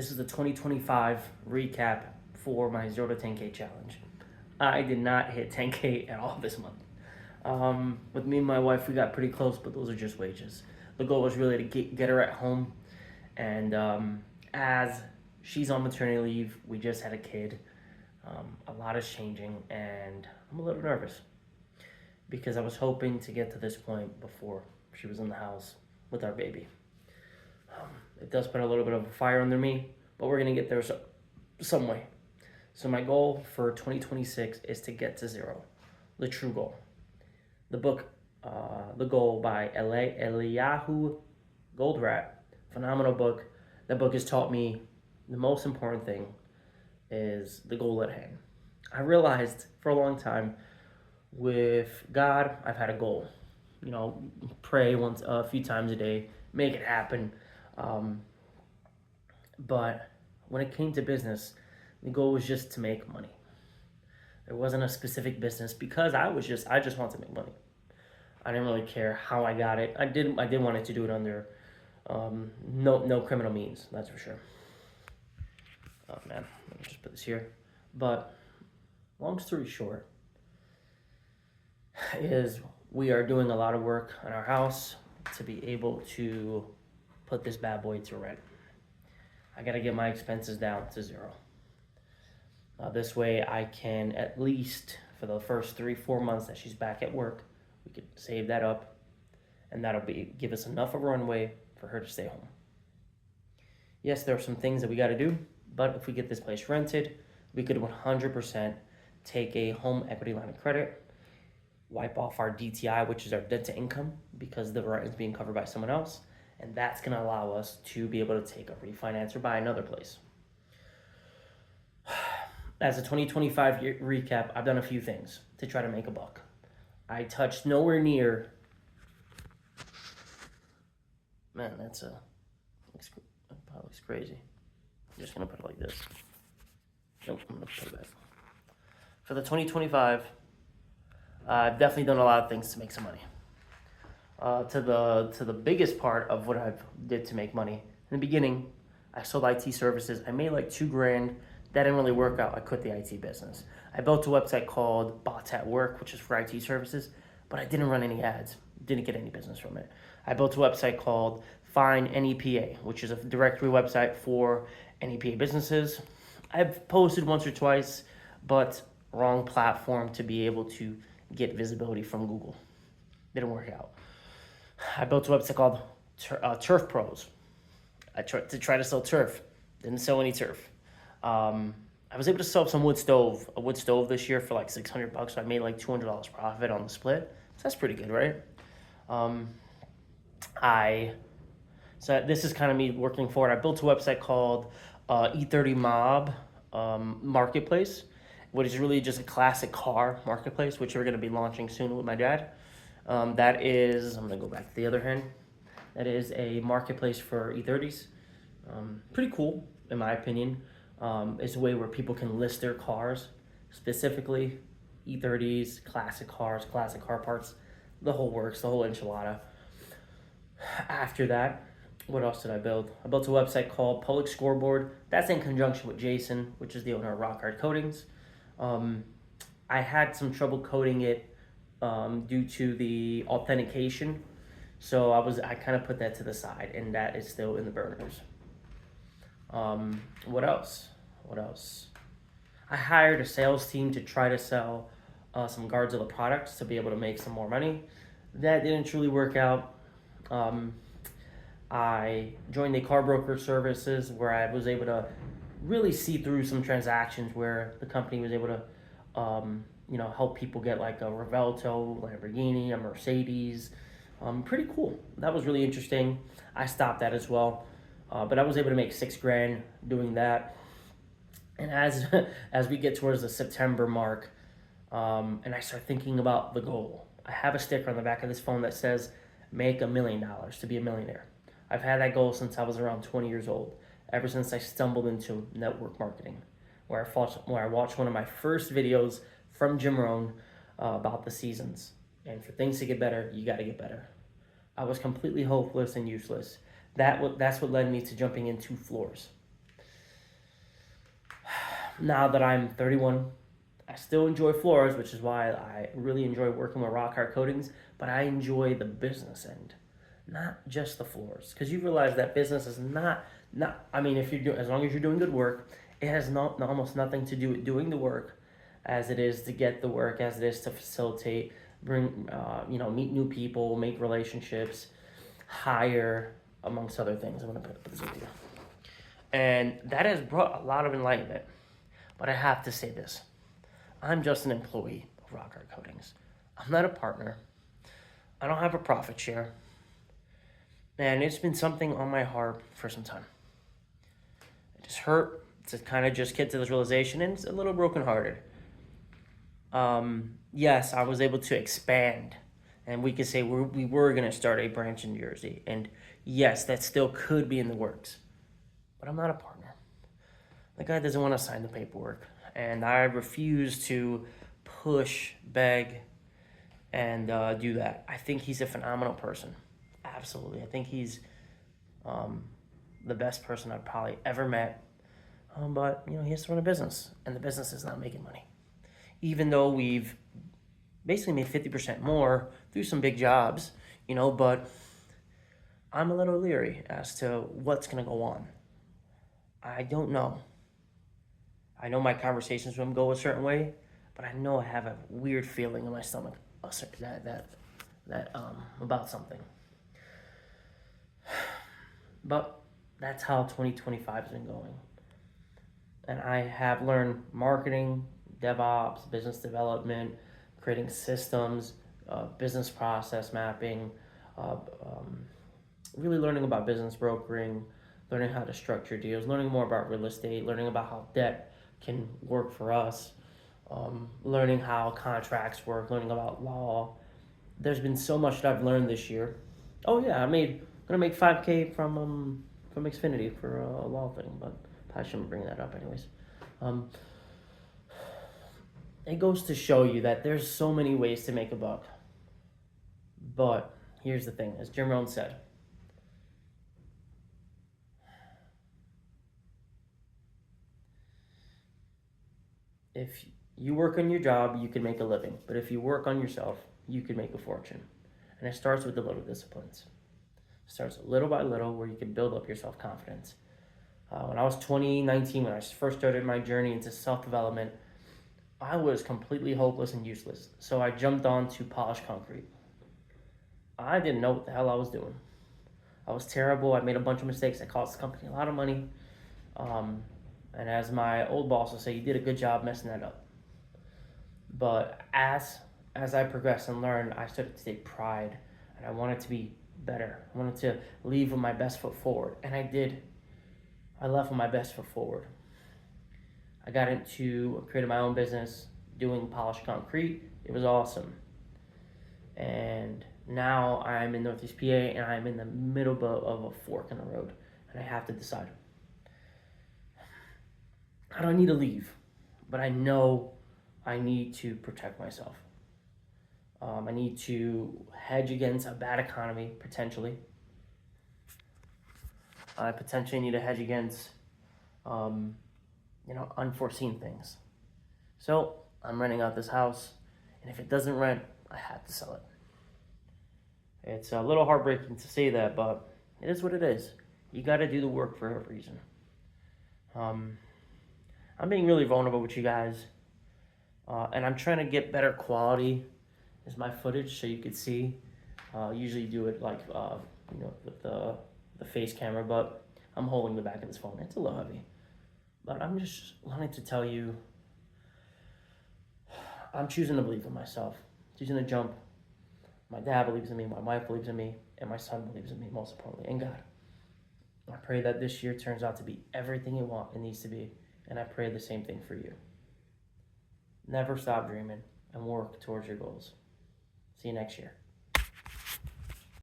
This is the 2025 recap for my 0 to 10K challenge. I did not hit 10K at all this month. With me and my wife, we got pretty close, but those are just wages. The goal was really to get her at home, and as she's on maternity leave, we just had a kid. A lot is changing, and I'm a little nervous because I was hoping to get to this point before she was in the house with our baby. It does put a little bit of a fire under me, but we're gonna get there some way. So my goal for 2026 is to get to 0, the true goal. The book, The Goal by Eliyahu Goldratt, phenomenal book. That book has taught me the most important thing is the goal at hand. I realized for a long time with God, I've had a goal. Pray a few times a day, make it happen. But when it came to business, the goal was just to make money. There wasn't a specific business because I just wanted to make money. I didn't really care how I got it. I did want it to do it under no criminal means, that's for sure. Oh man, let me just put this here. But long story short is we are doing a lot of work on our house to be able to put this bad boy to rent. I gotta get my expenses down to 0. This way I can, at least for the first 3-4 months that she's back at work, we could save that up, and that'll give us enough of a runway for her to stay home. Yes, there are some things that we gotta do, but if we get this place rented, we could 100% take a home equity line of credit, wipe off our DTI, which is our debt to income, because the rent is being covered by someone else, and that's going to allow us to be able to take a refinance or buy another place. As a 2025 year recap, I've done a few things to try to make a buck. I touched nowhere near. Man, that probably looks crazy. I'm just going to put it like this. Nope, I'm going to put it back. For the 2025, I've definitely done a lot of things to make some money. To the biggest part of what I did to make money. In the beginning, I sold IT services. I made like $2,000. That didn't really work out. I quit the IT business. I built a website called Bots at Work, which is for IT services, but I didn't run any ads. Didn't get any business from it. I built a website called Find NEPA, which is a directory website for NEPA businesses. I've posted once or twice, but wrong platform to be able to get visibility from Google. Didn't work out. I built a website called Turf Pros. I tried to sell turf. Didn't sell any turf. I was able to sell a wood stove this year for like $600. So I made like $200 profit on the split. So that's pretty good, right? So this is kind of me working for it. I built a website called E30 Mob Marketplace, which is really just a classic car marketplace, which we're going to be launching soon with my dad. That is, I'm going to go back to the other hand. That is a marketplace for E30s. Pretty cool, in my opinion. It's a way where people can list their cars, specifically E30s, classic cars, classic car parts, the whole works, the whole enchilada. After that, what else did I build? I built a website called Public Scoreboard. That's in conjunction with Jason, which is the owner of Rock Hard Coatings. I had some trouble coding it due to the authentication, so I kind of put that to the side, and that is still in the burners. What else? I hired a sales team to try to sell some Guardzilla products to be able to make some more money. That didn't truly work out. I joined the car broker services where I was able to really see through some transactions where the company was able to help people get like a Revelto, Lamborghini, a Mercedes. Pretty cool. That was really interesting. I stopped that as well. But I was able to make $6,000 doing that. And as we get towards the September mark, and I start thinking about the goal, I have a sticker on the back of this phone that says, make $1 million to be a millionaire. I've had that goal since I was around 20 years old, ever since I stumbled into network marketing, where I watched one of my first videos from Jim Rohn about the seasons. And for things to get better, you got to get better. I was completely hopeless and useless. That's what led me to jumping in 2 floors. Now that I'm 31, I still enjoy floors, which is why I really enjoy working with Rock Hard Coatings, but I enjoy the business end, not just the floors. Because you realize that business is not. I mean, if you're doing, as long as you're doing good work, it has almost nothing to do with doing the work, as it is to get the work, as it is to facilitate, bring, meet new people, make relationships, hire, amongst other things. I'm gonna put this up here, and that has brought a lot of enlightenment. But I have to say this: I'm just an employee of Rock Hard Coatings. I'm not a partner. I don't have a profit share. And it's been something on my heart for some time. It just hurt to kind of just get to this realization, and it's a little brokenhearted. Yes, I was able to expand, and we could say we were going to start a branch in Jersey. And yes, that still could be in the works. But I'm not a partner. The guy doesn't want to sign the paperwork. And I refuse to push, beg, and do that. I think he's a phenomenal person. Absolutely. I think he's the best person I've probably ever met. But, he has to run a business, and the business is not making money. Even though we've basically made 50% more through some big jobs, but I'm a little leery as to what's going to go on. I don't know. I know my conversations with him go a certain way, but I know I have a weird feeling in my stomach that about something. But that's how 2025 has been going. And I have learned marketing, DevOps, business development, creating systems, business process mapping, really learning about business brokering, learning how to structure deals, learning more about real estate, learning about how debt can work for us, learning how contracts work, learning about law. There's been so much that I've learned this year. Oh yeah, gonna make $5K from Xfinity for a law thing, but I shouldn't bring that up anyways. It goes to show you that there's so many ways to make a buck. But here's the thing, as Jim Rohn said, if you work on your job, you can make a living. But if you work on yourself, you can make a fortune. And it starts with the little disciplines. It starts little by little where you can build up your self-confidence. When I was 2019, when I first started my journey into self-development, I was completely hopeless and useless. So I jumped on to polished concrete. I didn't know what the hell I was doing. I was terrible. I made a bunch of mistakes. I cost the company a lot of money. And as my old boss would say, you did a good job messing that up. But as I progressed and learned, I started to take pride, and I wanted to be better. I wanted to leave with my best foot forward, and I did. I left with my best foot forward. I got into creating my own business, doing polished concrete. It was awesome. And now I'm in Northeast PA, and I'm in the middle of a fork in the road, and I have to decide. I don't need to leave, but I know I need to protect myself. I need to hedge against a bad economy, potentially. I potentially need to hedge against, unforeseen things. So I'm renting out this house, and if it doesn't rent, I have to sell it. It's a little heartbreaking to say that, but it is what it is. You got to do the work for a reason. I'm being really vulnerable with you guys, and I'm trying to get better quality as my footage so you could see. Usually do it like with the face camera, but I'm holding the back of this phone. It's a little heavy, but I'm just wanting to tell you I'm choosing to believe in myself, choosing to jump. My dad believes in me, my wife believes in me, and my son believes in me, most importantly, and God. I pray that this year turns out to be everything you want it needs to be. And I pray the same thing for you. Never stop dreaming and work towards your goals. See you next year.